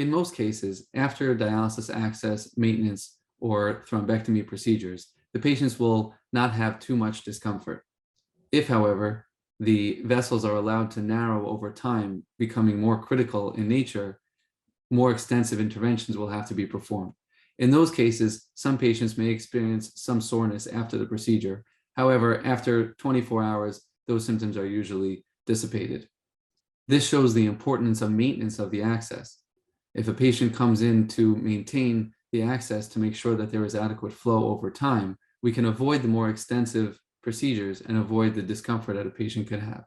In most cases, after dialysis access, maintenance, or thrombectomy procedures, the patients will not have too much discomfort. If, however, the vessels are allowed to narrow over time, becoming more critical in nature, more extensive interventions will have to be performed. In those cases, some patients may experience some soreness after the procedure. However, after 24 hours, those symptoms are usually dissipated. This shows the importance of maintenance of the access. If a patient comes in to maintain the access to make sure that there is adequate flow over time, we can avoid the more extensive procedures and avoid the discomfort that a patient could have.